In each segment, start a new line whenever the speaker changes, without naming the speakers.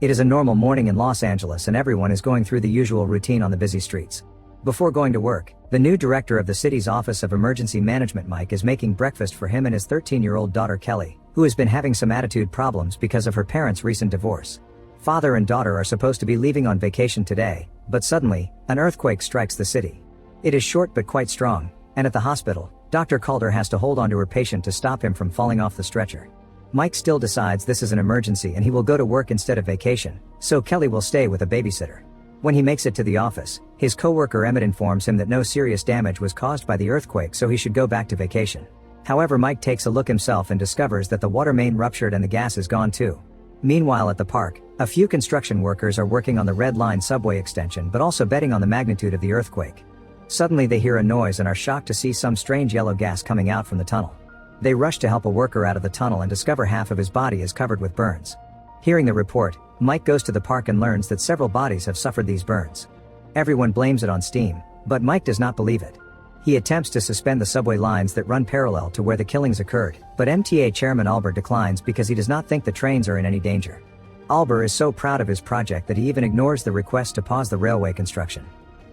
It is a normal morning in Los Angeles and everyone is going through the usual routine on the busy streets. Before going to work, the new director of the city's Office of Emergency Management, Mike, is making breakfast for him and his 13-year-old daughter Kelly, who has been having some attitude problems because of her parents' recent divorce. Father and daughter are supposed to be leaving on vacation today, but suddenly, an earthquake strikes the city. It is short but quite strong, and at the hospital, Dr. Calder has to hold onto her patient to stop him from falling off the stretcher. Mike still decides this is an emergency and he will go to work instead of vacation, so Kelly will stay with a babysitter. When he makes it to the office, his coworker Emmett informs him that no serious damage was caused by the earthquake, so he should go back to vacation. However, Mike takes a look himself and discovers that the water main ruptured and the gas is gone too. Meanwhile at the park, a few construction workers are working on the Red Line subway extension but also betting on the magnitude of the earthquake. Suddenly they hear a noise and are shocked to see some strange yellow gas coming out from the tunnel. They rush to help a worker out of the tunnel and discover half of his body is covered with burns. Hearing the report, Mike goes to the park and learns that several bodies have suffered these burns. Everyone blames it on steam, but Mike does not believe it. He attempts to suspend the subway lines that run parallel to where the killings occurred, but MTA chairman Albert declines because he does not think the trains are in any danger. Albert is so proud of his project that he even ignores the request to pause the railway construction.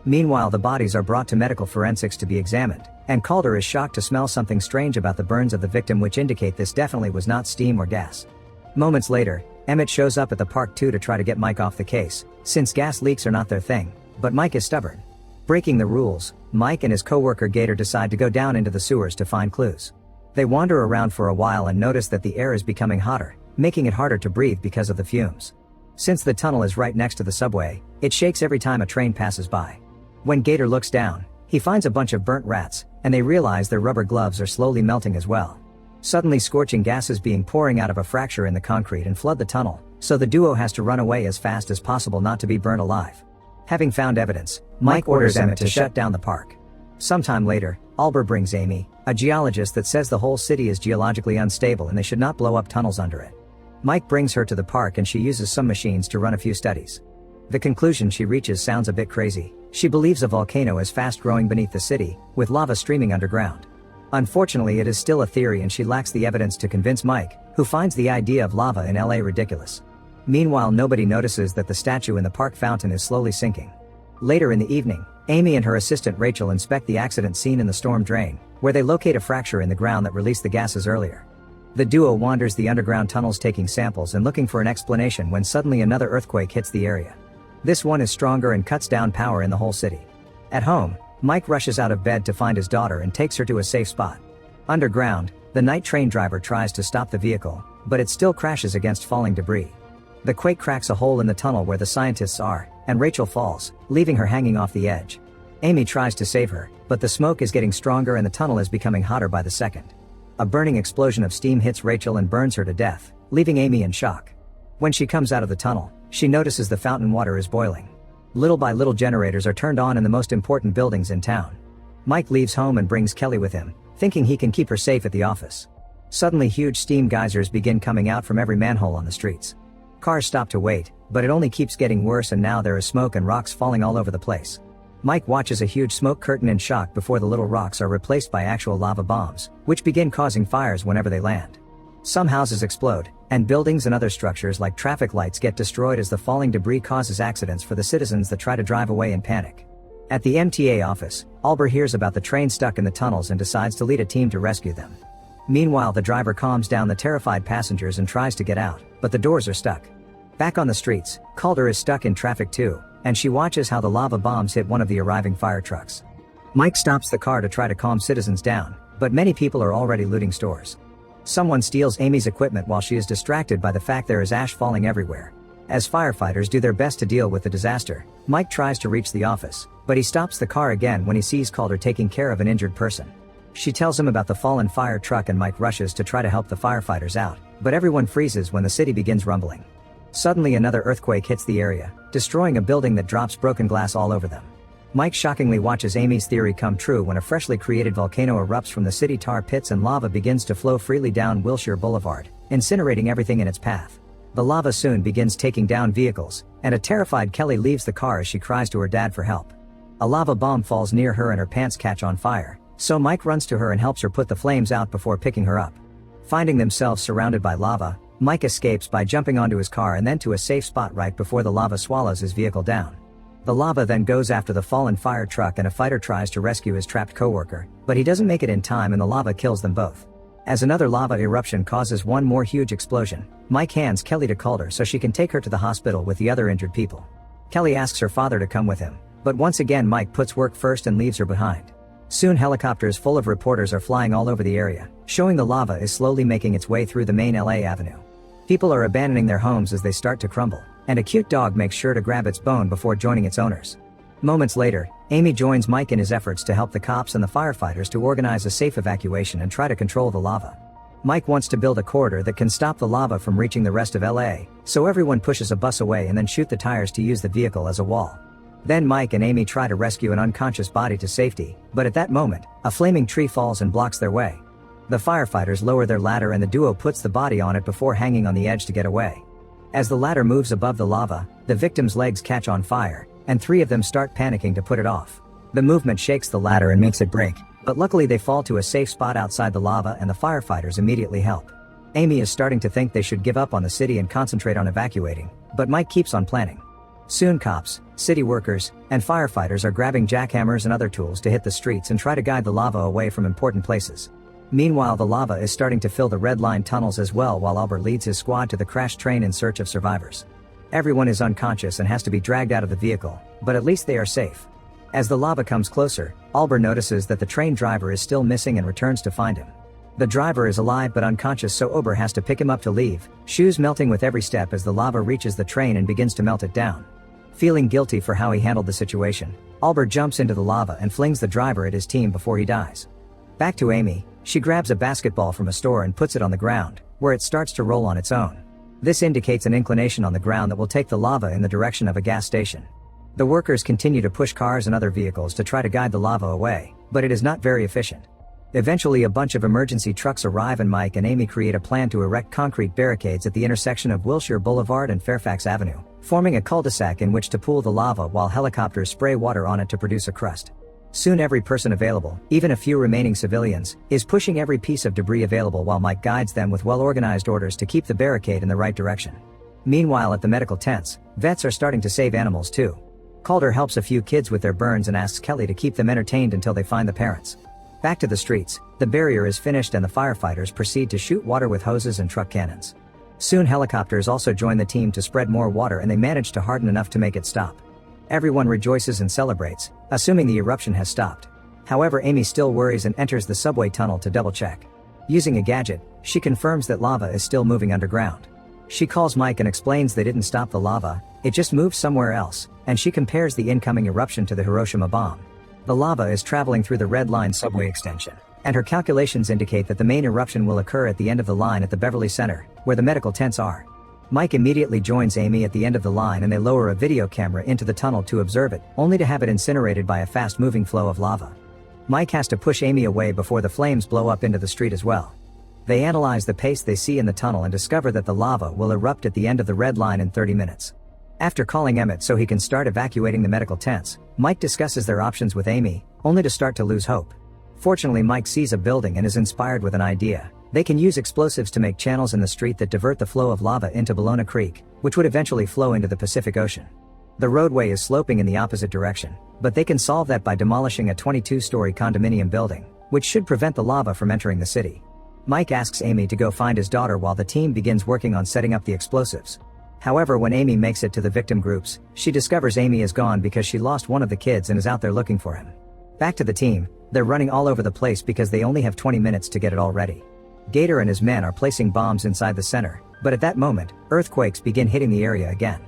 Meanwhile, the bodies are brought to medical forensics to be examined, and Calder is shocked to smell something strange about the burns of the victim, which indicate this definitely was not steam or gas. Moments later, Emmett shows up at the park too to try to get Mike off the case, since gas leaks are not their thing, but Mike is stubborn. Breaking the rules, Mike and his coworker Gator decide to go down into the sewers to find clues. They wander around for a while and notice that the air is becoming hotter, making it harder to breathe because of the fumes. Since the tunnel is right next to the subway, it shakes every time a train passes by. When Gator looks down, he finds a bunch of burnt rats, and they realize their rubber gloves are slowly melting as well. Suddenly scorching gases being pouring out of a fracture in the concrete and flood the tunnel, so the duo has to run away as fast as possible not to be burnt alive. Having found evidence, Mike orders Emmett to shut down the park. Sometime later, Albert brings Amy, a geologist that says the whole city is geologically unstable and they should not blow up tunnels under it. Mike brings her to the park and she uses some machines to run a few studies. The conclusion she reaches sounds a bit crazy. She believes a volcano is fast growing beneath the city, with lava streaming underground. Unfortunately, it is still a theory and she lacks the evidence to convince Mike, who finds the idea of lava in LA ridiculous. Meanwhile, nobody notices that the statue in the park fountain is slowly sinking. Later in the evening, Amy and her assistant Rachel inspect the accident scene in the storm drain, where they locate a fracture in the ground that released the gases earlier. The duo wanders the underground tunnels taking samples and looking for an explanation when suddenly another earthquake hits the area. This one is stronger and cuts down power in the whole city. At home, Mike rushes out of bed to find his daughter and takes her to a safe spot. Underground, the night train driver tries to stop the vehicle, but it still crashes against falling debris. The quake cracks a hole in the tunnel where the scientists are, and Rachel falls, leaving her hanging off the edge. Amy tries to save her, but the smoke is getting stronger and the tunnel is becoming hotter by the second. A burning explosion of steam hits Rachel and burns her to death, leaving Amy in shock. When she comes out of the tunnel, she notices the fountain water is boiling. Little by little generators are turned on in the most important buildings in town. Mike leaves home and brings Kelly with him, thinking he can keep her safe at the office. Suddenly huge steam geysers begin coming out from every manhole on the streets. Cars stop to wait, but it only keeps getting worse and now there is smoke and rocks falling all over the place. Mike watches a huge smoke curtain in shock before the little rocks are replaced by actual lava bombs, which begin causing fires whenever they land. Some houses explode, and buildings and other structures like traffic lights get destroyed as the falling debris causes accidents for the citizens that try to drive away in panic. At the MTA office, Albert hears about the train stuck in the tunnels and decides to lead a team to rescue them. Meanwhile, the driver calms down the terrified passengers and tries to get out, but the doors are stuck. Back on the streets, Calder is stuck in traffic too, and she watches how the lava bombs hit one of the arriving fire trucks. Mike stops the car to try to calm citizens down, but many people are already looting stores. Someone steals Amy's equipment while she is distracted by the fact there is ash falling everywhere. As firefighters do their best to deal with the disaster, Mike tries to reach the office, but he stops the car again when he sees Calder taking care of an injured person. She tells him about the fallen fire truck and Mike rushes to try to help the firefighters out, but everyone freezes when the city begins rumbling. Suddenly another earthquake hits the area, destroying a building that drops broken glass all over them. Mike shockingly watches Amy's theory come true when a freshly created volcano erupts from the city tar pits and lava begins to flow freely down Wilshire Boulevard, incinerating everything in its path. The lava soon begins taking down vehicles, and a terrified Kelly leaves the car as she cries to her dad for help. A lava bomb falls near her and her pants catch on fire, so Mike runs to her and helps her put the flames out before picking her up. Finding themselves surrounded by lava, Mike escapes by jumping onto his car and then to a safe spot right before the lava swallows his vehicle down. The lava then goes after the fallen fire truck and a fighter tries to rescue his trapped coworker, but he doesn't make it in time and the lava kills them both. As another lava eruption causes one more huge explosion, Mike hands Kelly to Calder so she can take her to the hospital with the other injured people. Kelly asks her father to come with him, but once again Mike puts work first and leaves her behind. Soon helicopters full of reporters are flying all over the area, showing the lava is slowly making its way through the main LA Avenue. People are abandoning their homes as they start to crumble, and a cute dog makes sure to grab its bone before joining its owners. Moments later, Amy joins Mike in his efforts to help the cops and the firefighters to organize a safe evacuation and try to control the lava. Mike wants to build a corridor that can stop the lava from reaching the rest of LA, so everyone pushes a bus away and then shoot the tires to use the vehicle as a wall. Then Mike and Amy try to rescue an unconscious body to safety, but at that moment, a flaming tree falls and blocks their way. The firefighters lower their ladder and the duo puts the body on it before hanging on the edge to get away. As the ladder moves above the lava, the victim's legs catch on fire, and 3 of them start panicking to put it off. The movement shakes the ladder and makes it break, but luckily they fall to a safe spot outside the lava and the firefighters immediately help. Amy is starting to think they should give up on the city and concentrate on evacuating, but Mike keeps on planning. Soon cops, city workers, and firefighters are grabbing jackhammers and other tools to hit the streets and try to guide the lava away from important places. Meanwhile, the lava is starting to fill the red line tunnels as well while Albert leads his squad to the crashed train in search of survivors. Everyone is unconscious and has to be dragged out of the vehicle, but at least they are safe. As the lava comes closer, Albert notices that the train driver is still missing and returns to find him. The driver is alive but unconscious, so Ober has to pick him up to leave, shoes melting with every step as the lava reaches the train and begins to melt it down. Feeling guilty for how he handled the situation, Albert jumps into the lava and flings the driver at his team before he dies. Back to Amy, she grabs a basketball from a store and puts it on the ground, where it starts to roll on its own. This indicates an inclination on the ground that will take the lava in the direction of a gas station. The workers continue to push cars and other vehicles to try to guide the lava away, but it is not very efficient. Eventually a bunch of emergency trucks arrive and Mike and Amy create a plan to erect concrete barricades at the intersection of Wilshire Boulevard and Fairfax Avenue, forming a cul-de-sac in which to pool the lava while helicopters spray water on it to produce a crust. Soon every person available, even a few remaining civilians, is pushing every piece of debris available while Mike guides them with well-organized orders to keep the barricade in the right direction. Meanwhile at the medical tents, vets are starting to save animals too. Calder helps a few kids with their burns and asks Kelly to keep them entertained until they find the parents. Back to the streets, the barrier is finished and the firefighters proceed to shoot water with hoses and truck cannons. Soon helicopters also join the team to spread more water and they manage to harden enough to make it stop. Everyone rejoices and celebrates, assuming the eruption has stopped. However, Amy still worries and enters the subway tunnel to double-check. Using a gadget, she confirms that lava is still moving underground. She calls Mike and explains they didn't stop the lava, it just moved somewhere else, and she compares the incoming eruption to the Hiroshima bomb. The lava is traveling through the Red Line subway extension, and her calculations indicate that the main eruption will occur at the end of the line at the Beverly Center, where the medical tents are. Mike immediately joins Amy at the end of the line and they lower a video camera into the tunnel to observe it, only to have it incinerated by a fast-moving flow of lava. Mike has to push Amy away before the flames blow up into the street as well. They analyze the pace they see in the tunnel and discover that the lava will erupt at the end of the Red Line in 30 minutes. After calling Emmett so he can start evacuating the medical tents, Mike discusses their options with Amy, only to start to lose hope. Fortunately, Mike sees a building and is inspired with an idea. They can use explosives to make channels in the street that divert the flow of lava into Bologna Creek, which would eventually flow into the Pacific Ocean. The roadway is sloping in the opposite direction, but they can solve that by demolishing a 22-story condominium building, which should prevent the lava from entering the city. Mike asks Amy to go find his daughter while the team begins working on setting up the explosives. However, when Amy makes it to the victim groups, she discovers Amy is gone because she lost one of the kids and is out there looking for him. Back to the team, they're running all over the place because they only have 20 minutes to get it all ready. Gator and his men are placing bombs inside the center, but at that moment, earthquakes begin hitting the area again.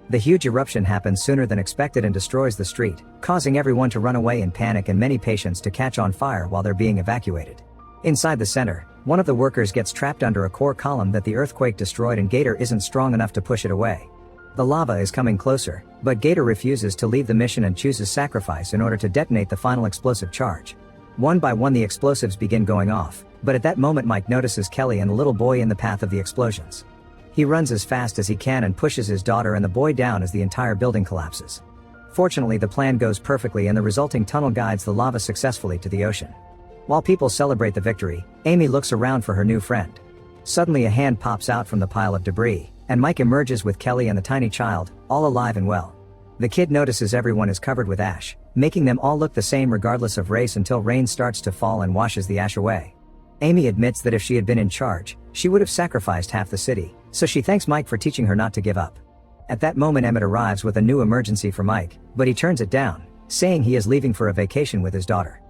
The huge eruption happens sooner than expected and destroys the street, causing everyone to run away in panic and many patients to catch on fire while they're being evacuated. Inside the center, one of the workers gets trapped under a core column that the earthquake destroyed and Gator isn't strong enough to push it away. The lava is coming closer, but Gator refuses to leave the mission and chooses sacrifice in order to detonate the final explosive charge. One by one the explosives begin going off, but at that moment Mike notices Kelly and the little boy in the path of the explosions. He runs as fast as he can and pushes his daughter and the boy down as the entire building collapses. Fortunately, the plan goes perfectly and the resulting tunnel guides the lava successfully to the ocean. While people celebrate the victory, Amy looks around for her new friend. Suddenly a hand pops out from the pile of debris, and Mike emerges with Kelly and the tiny child, all alive and well. The kid notices everyone is covered with ash, making them all look the same regardless of race until rain starts to fall and washes the ash away. Amy admits that if she had been in charge, she would have sacrificed half the city, so she thanks Mike for teaching her not to give up. At that moment Emmett arrives with a new emergency for Mike, but he turns it down, saying he is leaving for a vacation with his daughter.